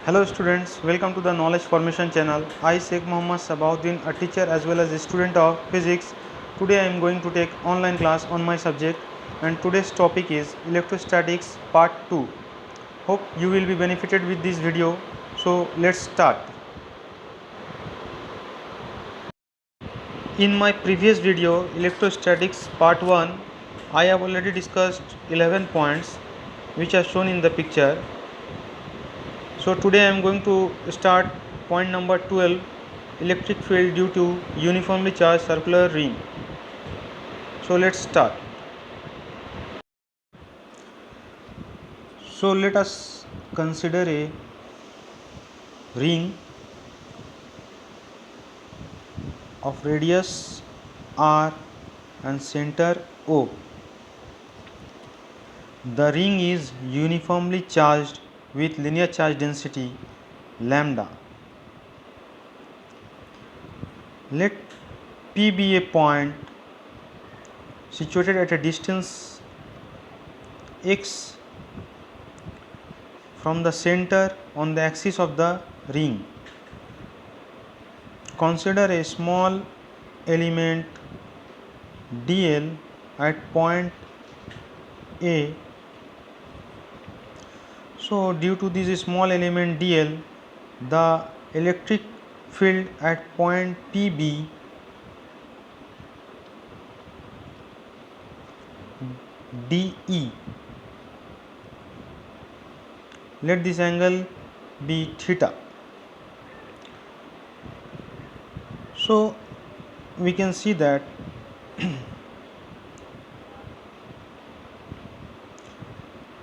Hello students, welcome to the Knowledge Formation channel. I Sheikh Muhammad Sabahuddin, a teacher as well as a student of physics. Today I am going to take online class on my subject and today's topic is electrostatics part 2. Hope you will be benefited with this video. So let's start. In my previous video electrostatics part 1, I have already discussed 11 points which are shown in the picture. So today I am going to start point number 12, electric field due to uniformly charged circular ring. So let's start. So let us consider a ring of radius r and center O. The ring is uniformly charged with linear charge density lambda. Let P be a point situated at a distance x from the center on the axis of the ring. Consider a small element dl at point A. So due to this small element dl, the electric field at point PB dE, let this angle be theta. So we can see that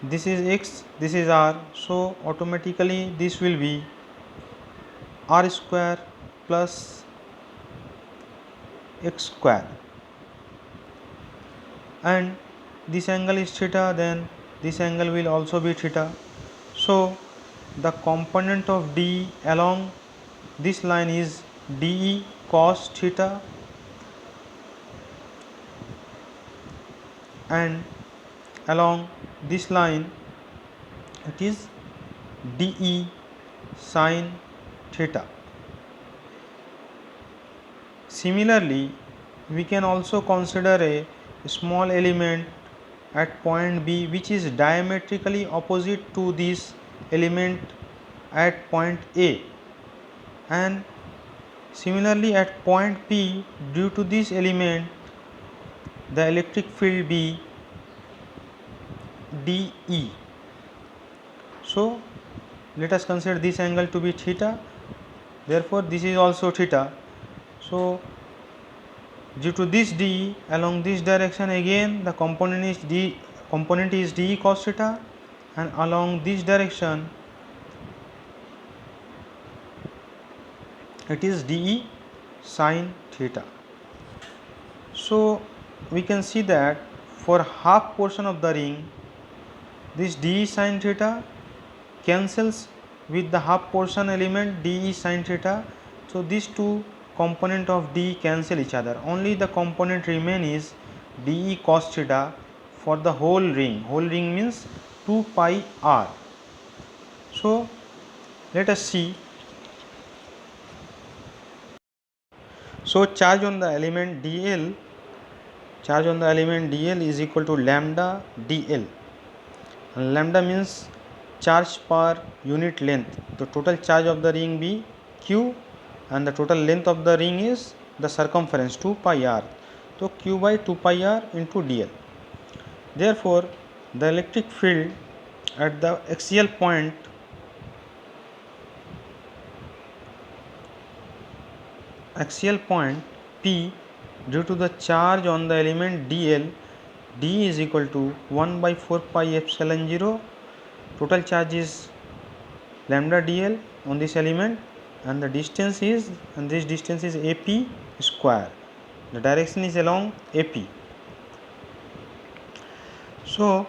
this is x, this is r, so automatically this will be r square plus x square, and this angle is theta, then this angle will also be theta. So the component of d along this line is dE cos theta, and along this line it is dE sin theta. Similarly, we can also consider a small element at point B which is diametrically opposite to this element at point A, and similarly at point P, due to this element the electric field be dE. So let us consider this angle to be theta, therefore this is also theta. So due to this dE along this direction, again the component is dE cos theta, and along this direction it is dE sin theta. So we can see that for half portion of the ring this dE sin theta cancels with the half portion element dE sin theta. So these two component of D cancel each other, only the component remain is dE cos theta for the whole ring. Whole ring means 2 pi r. So let us see. So charge on the element dl is equal to lambda dl, and lambda means charge per unit length. The total charge of the ring be q, and the total length of the ring is the circumference 2 pi r. So q by 2 pi r into dl. Therefore the electric field at the axial point P, due to the charge on the element dl, d is equal to 1 by 4 pi epsilon 0. Total charge is lambda dl on this element, and the distance is, and this distance is AP square. The direction is along AP. So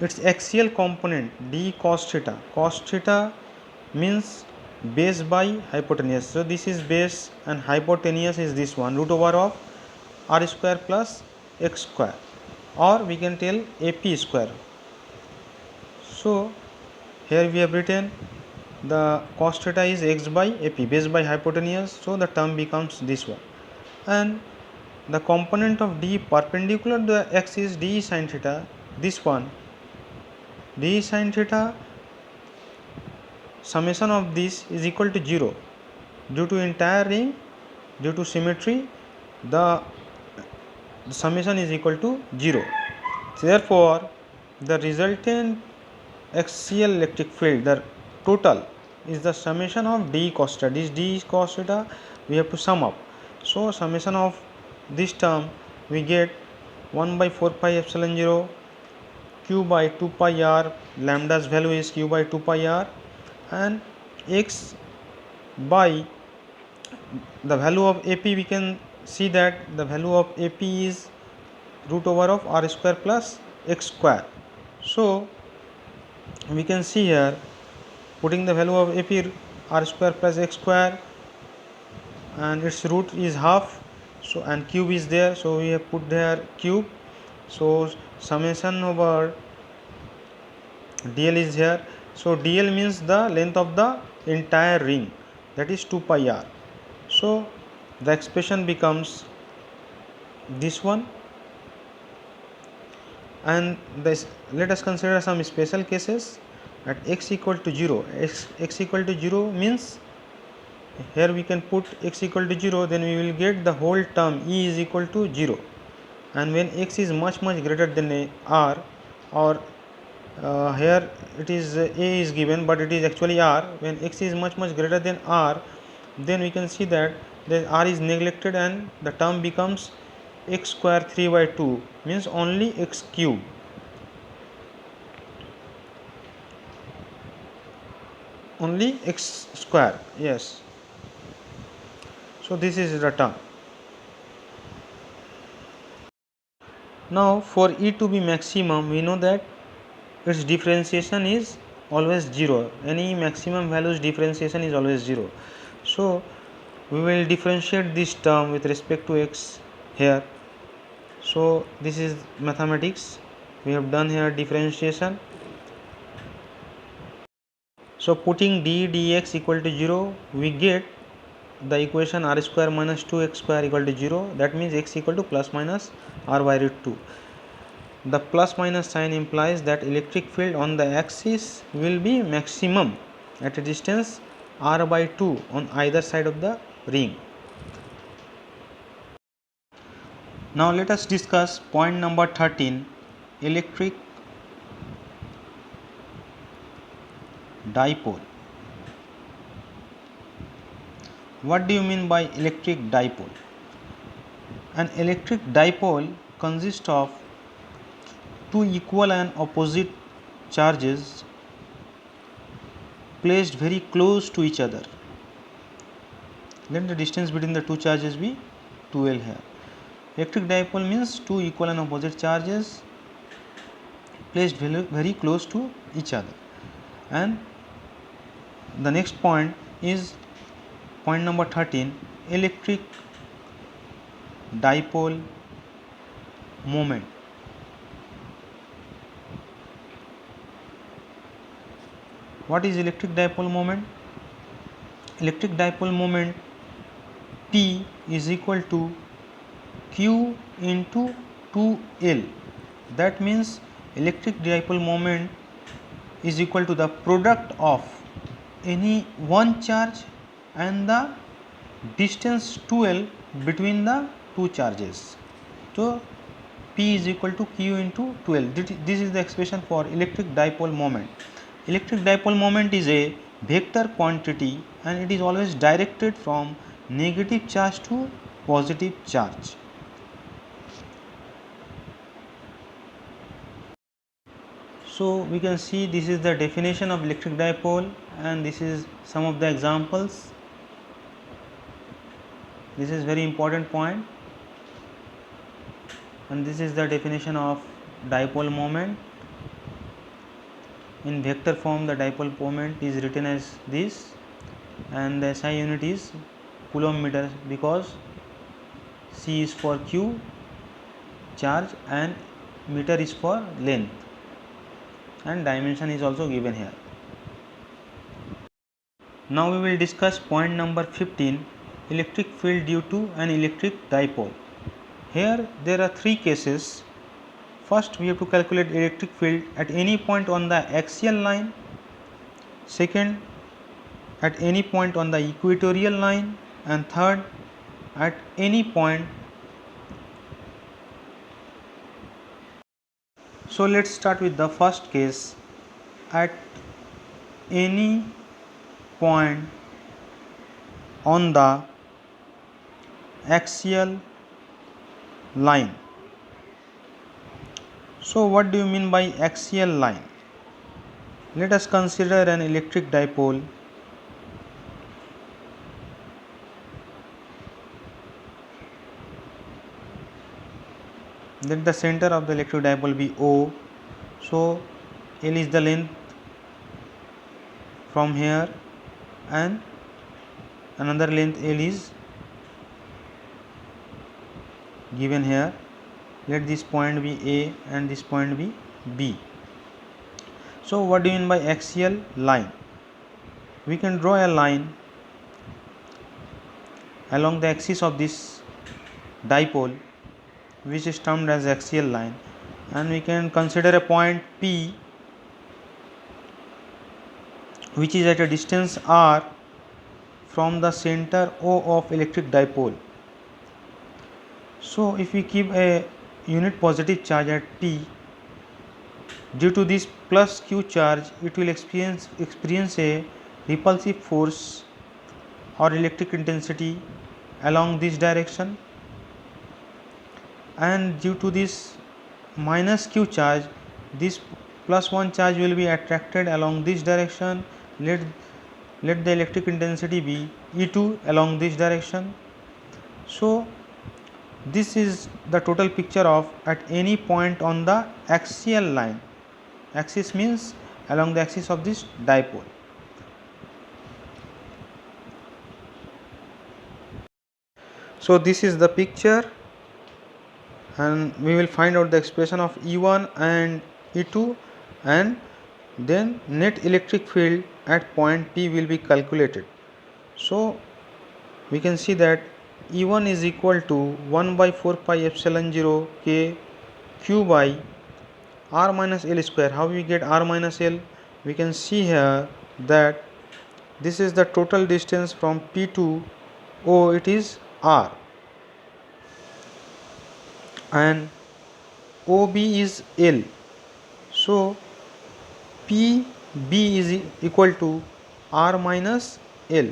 its axial component d cos theta. Cos theta means base by hypotenuse. So this is base and hypotenuse is this one, root over of r square plus x square, or we can tell AP square. So here we have written the cos theta is x by ap, base by hypotenuse, so the term becomes this one. And the component of d perpendicular to the x is d sin theta, this one d sin theta, summation of this is equal to 0 due to entire ring, due to symmetry the summation is equal to 0. Therefore, the resultant axial electric field, the total is the summation of d cos theta. This d cos theta we have to sum up. So, summation of this term we get 1 by 4 pi epsilon 0 q by 2 pi r, lambda's value is q by 2 pi r, and x by the value of ap, we can see that the value of ap is root over of r square plus x square. So, we can see here putting the value of ap r square plus x square and its root is half, so and cube is there, so we have put there cube. So, summation over dl is here. So, dl means the length of the entire ring, that is 2 pi r. So, the expression becomes this one, and this, let us consider some special cases. At x equal to 0, x equal to 0 means here we can put x equal to 0, then we will get the whole term e is equal to 0, and when x is much greater than r, or here it is a is given but it is actually r, when x is much greater than r, then we can see that the r is neglected and the term becomes x square 3 by 2, means only x cube. Only x square, yes. So, this is the term. Now, for E to be maximum, we know that its differentiation is always 0. Any maximum value's differentiation is always 0. So, we will differentiate this term with respect to x here. So, this is mathematics. We have done here differentiation. So, putting d dx equal to 0, we get the equation r square minus 2x square equal to 0. That means x equal to plus minus r by root 2. The plus minus sign implies that electric field on the axis will be maximum at a distance r by 2 on either side of the ring. Now, let us discuss point number 13, electric dipole. What do you mean by electric dipole? An electric dipole consists of two equal and opposite charges placed very close to each other. Let the distance between the two charges be 2L here. Electric dipole means two equal and opposite charges placed very close to each other. And the next point is point number 13, electric dipole moment. What is electric dipole moment? Electric dipole moment P is equal to Q into 2L. That means electric dipole moment is equal to the product of any one charge and the distance 2L between the two charges. So, P is equal to Q into 2L. This is the expression for electric dipole moment. Electric dipole moment is a vector quantity and it is always directed from negative charge to positive charge. So, we can see this is the definition of electric dipole and this is some of the examples. This is very important point, and this is the definition of dipole moment. In vector form, the dipole moment is written as this, and the SI unit is coulomb meter because C is for Q charge and meter is for length, and dimension is also given here. Now we will discuss point number 15, electric field due to an electric dipole. Here there are three cases. First, we have to calculate electric field at any point on the axial line. Second, at any point on the equatorial line. And third, at any point. So let's start with the first case, at any point on the axial line. So what do you mean by axial line? Let us consider an electric dipole. Let the center of the electric dipole be O. So L is the length from here and another length L is given here. Let this point be A and this point be B. So what do you mean by axial line? We can draw a line along the axis of this dipole, which is termed as axial line, and we can consider a point P which is at a distance r from the center O of electric dipole. So if we keep a unit positive charge at P, due to this plus q charge, it will experience a repulsive force or electric intensity along this direction, and due to this minus q charge, this plus 1 charge will be attracted along this direction. Let the electric intensity be E2 along this direction. So this is the total picture of at any point on the axial line. Axis means along the axis of this dipole. So this is the picture, and we will find out the expression of E1 and E2, and then net electric field at point P will be calculated. So we can see that E1 is equal to 1 by 4 pi epsilon 0 k q by r minus L square. How we get r minus L? We can see here that this is the total distance from P to O, it is r, and OB is L. So PB is equal to r minus L.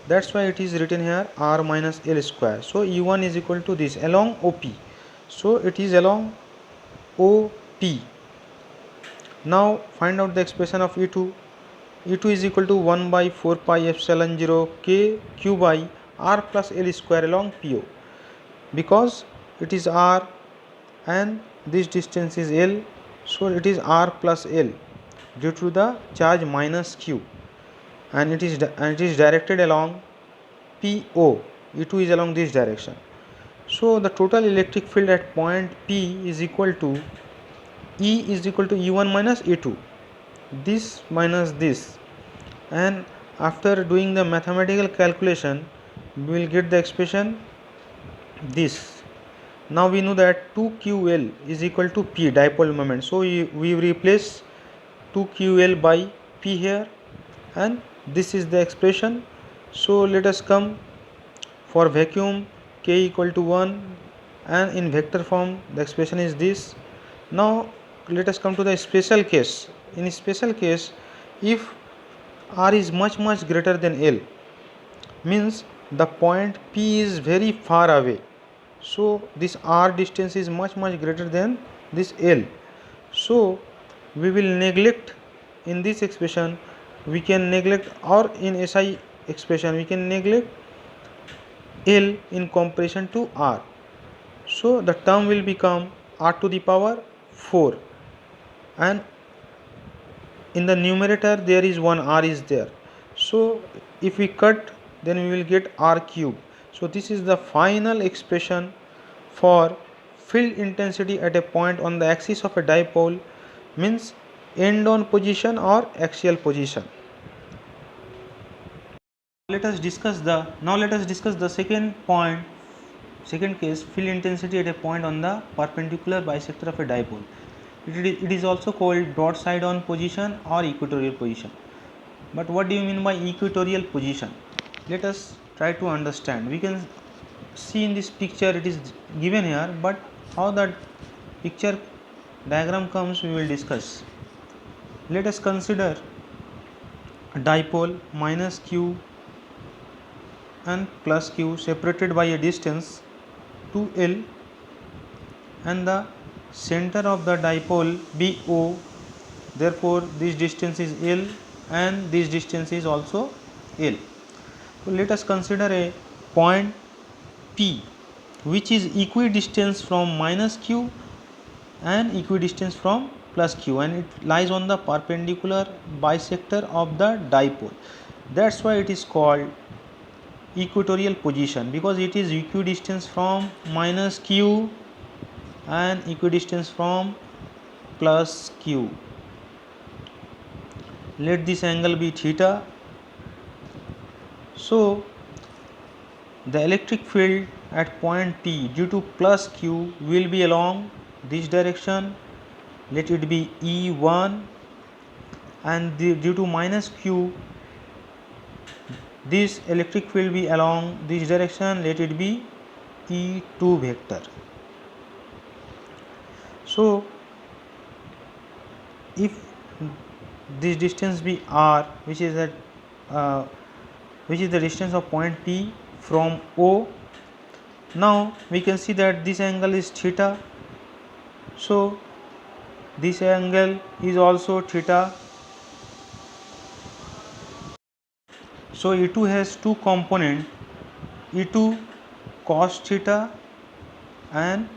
That's why it is written here r minus L square. So E1 is equal to this along OP. So it is along OP. Now find out the expression of E2. E2 is equal to 1 by 4 pi epsilon 0 k q by r plus L square along PO. Because it is r and this distance is L, so it is r plus L due to the charge minus q, and it is directed along PO. E2 is along this direction. So the total electric field at point P is equal to E is equal to E1 minus E2, this minus this, and after doing the mathematical calculation we will get the expression this. Now we know that 2QL is equal to P, dipole moment. So we replace 2QL by P here, and this is the expression. So let us come for vacuum, K equal to 1, and in vector form the expression is this. Now let us come to the special case. In special case, if R is much greater than L, means the point P is very far away, so this R distance is much greater than this L. So we will neglect in this expression, we can neglect, or in SI expression we can neglect L in comparison to R. So the term will become R to the power 4, and in the numerator there is one R is there. So if we cut, then we will get R cube. So this is the final expression for field intensity at a point on the axis of a dipole, means end on position or axial position. Let us discuss the second case, field intensity at a point on the perpendicular bisector of a dipole. It is also called broadside on position or equatorial position. But what do you mean by equatorial position? Let us try to understand. We can see in this picture, it is given here, but how that picture diagram comes, we will discuss. Let us consider a dipole minus q and plus q separated by a distance 2l, and the center of the dipole be O. Therefore, this distance is L and this distance is also L. So, let us consider a point P which is equidistant from minus q and equidistant from plus q, and it lies on the perpendicular bisector of the dipole. That is why it is called equatorial position, because it is equidistant from minus q and equidistant from plus q. Let this angle be theta. So, the electric field at point P due to plus q will be along this direction, let it be E1, and due to minus q this electric field be along this direction, let it be E2 vector. So, if this distance be r, which is the distance of point P from O, now we can see that this angle is theta. So, this angle is also theta. So, E2 has two components, E2 cos theta and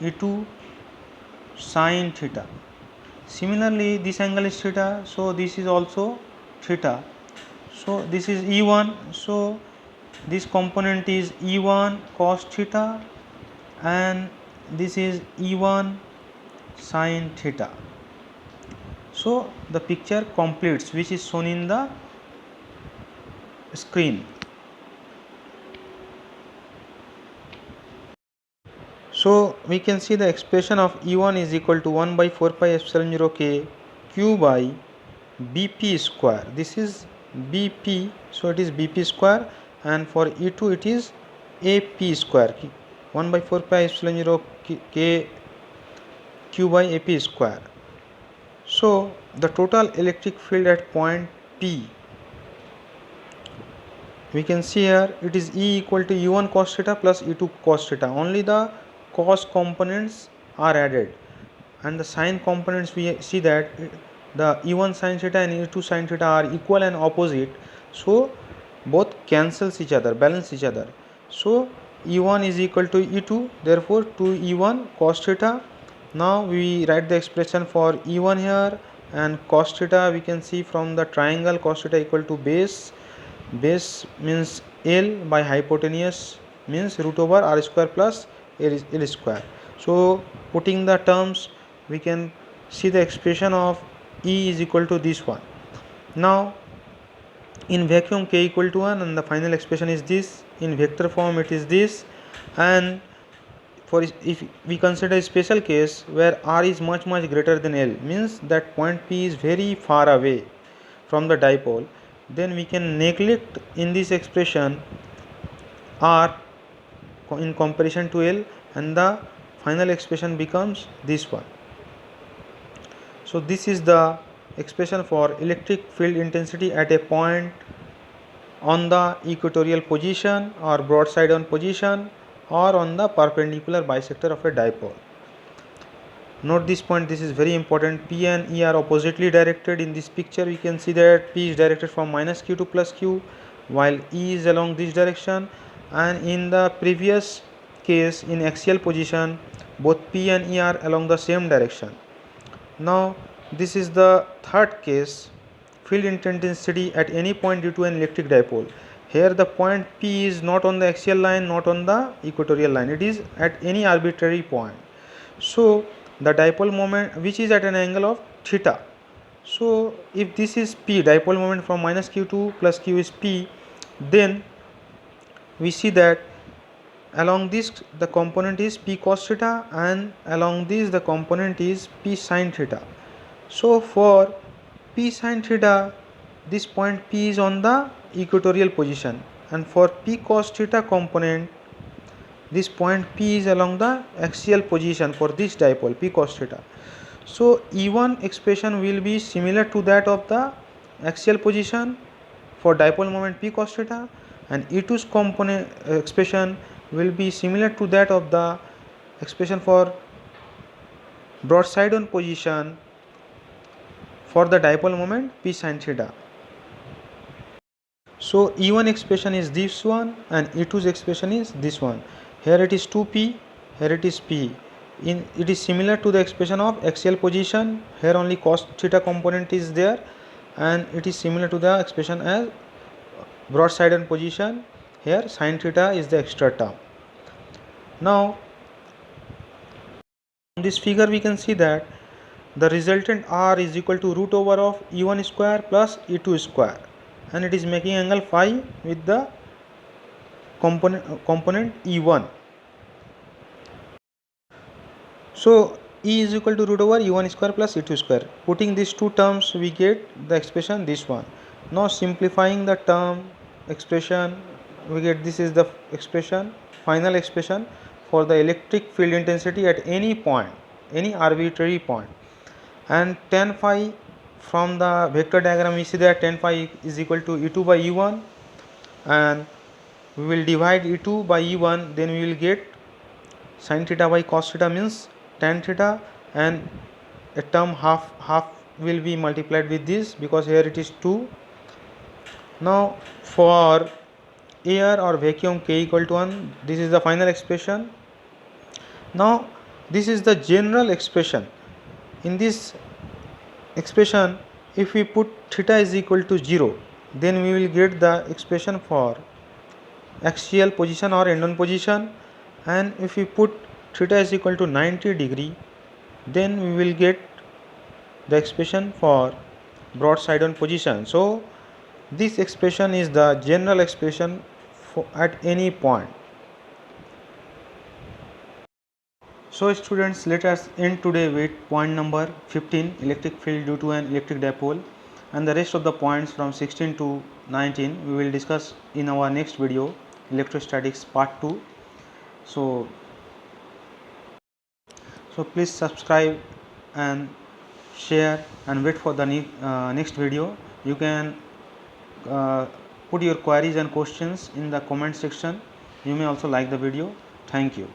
E2 sin theta. Similarly, this angle is theta, so this is also theta. So, this is E1, so this component is E1 cos theta and this is E1 sin theta. So, the picture completes, which is shown in the screen. So, we can see the expression of E1 is equal to 1 by 4 pi epsilon 0 k q by Bp square. This is Bp, so it is Bp square, and for E2 it is AP square, 1 by 4 pi epsilon 0 k q by AP square. So, the total electric field at point P, we can see here it is E equal to E1 cos theta plus E2 cos theta. Only the cos components are added, and the sin components, we see that the E1 sin theta and E2 sin theta are equal and opposite. So, both cancels each other, balance each other. So, E1 is equal to E2, therefore 2E1 cos theta. Now, we write the expression for E1 here, and cos theta we can see from the triangle cos theta equal to base means L by hypotenuse means root over r square plus L square. So, putting the terms, we can see the expression of E is equal to this one. Now, in vacuum k equal to 1, and the final expression is this. In vector form it is this, and for if we consider a special case where r is much greater than L, means that point P is very far away from the dipole, then we can neglect in this expression r in comparison to L, and the final expression becomes this one. So, this is the expression for electric field intensity at a point on the equatorial position or broadside on position or on the perpendicular bisector of a dipole. Note this point, this is very important. P and E are oppositely directed. In this picture we can see that P is directed from minus q to plus q, while E is along this direction, and in the previous case in axial position both P and E are along the same direction. Now, this is the third case, field intensity at any point due to an electric dipole. Here the point P is not on the axial line, not on the equatorial line, it is at any arbitrary point. So, the dipole moment which is at an angle of theta. So, if this is P, dipole moment from minus q to plus q is P, Then we see that along this the component is p cos theta, and along this the component is p sin theta. So for p sin theta, this point P is on the equatorial position, and for p cos theta component, this point P is along the axial position for this dipole p cos theta. So E1 expression will be similar to that of the axial position for dipole moment p cos theta, and E2's component expression will be similar to that of the expression for broadside on position for the dipole moment p sin theta. So E1 expression is this one and E2's expression is this one. Here it is 2p, here it is p. It is similar to the expression of axial position. Here only cos theta component is there, and it is similar to the expression as broadside on position. Here sin theta is the extra term. Now in this figure we can see that the resultant R is equal to root over of E1 square plus E2 square, and it is making angle phi with the component E1. So E is equal to root over E1 square plus E2 square. Putting these two terms we get the expression this one. Now simplifying the term expression, we get this is the expression, final expression for the electric field intensity at any point, any arbitrary point. And tan phi, from the vector diagram we see that tan phi is equal to E2 by E1, and we will divide E2 by E1, then we will get sin theta by cos theta means tan theta, and a term half will be multiplied with this because here it is 2. Now for air or vacuum k equal to 1, this is the final expression. Now this is the general expression. In this expression, if we put theta is equal to 0, then we will get the expression for axial position or end-on position, and if we put theta is equal to 90 degree, then we will get the expression for broadside on position. So this expression is the general expression for at any point. So students, let us end today with point number 15, electric field due to an electric dipole, and the rest of the points from 16 to 19 we will discuss in our next video, electrostatics part 2. So please subscribe and share and wait for the next video. You can put your queries and questions in the comment section. You may also like the video. Thank you.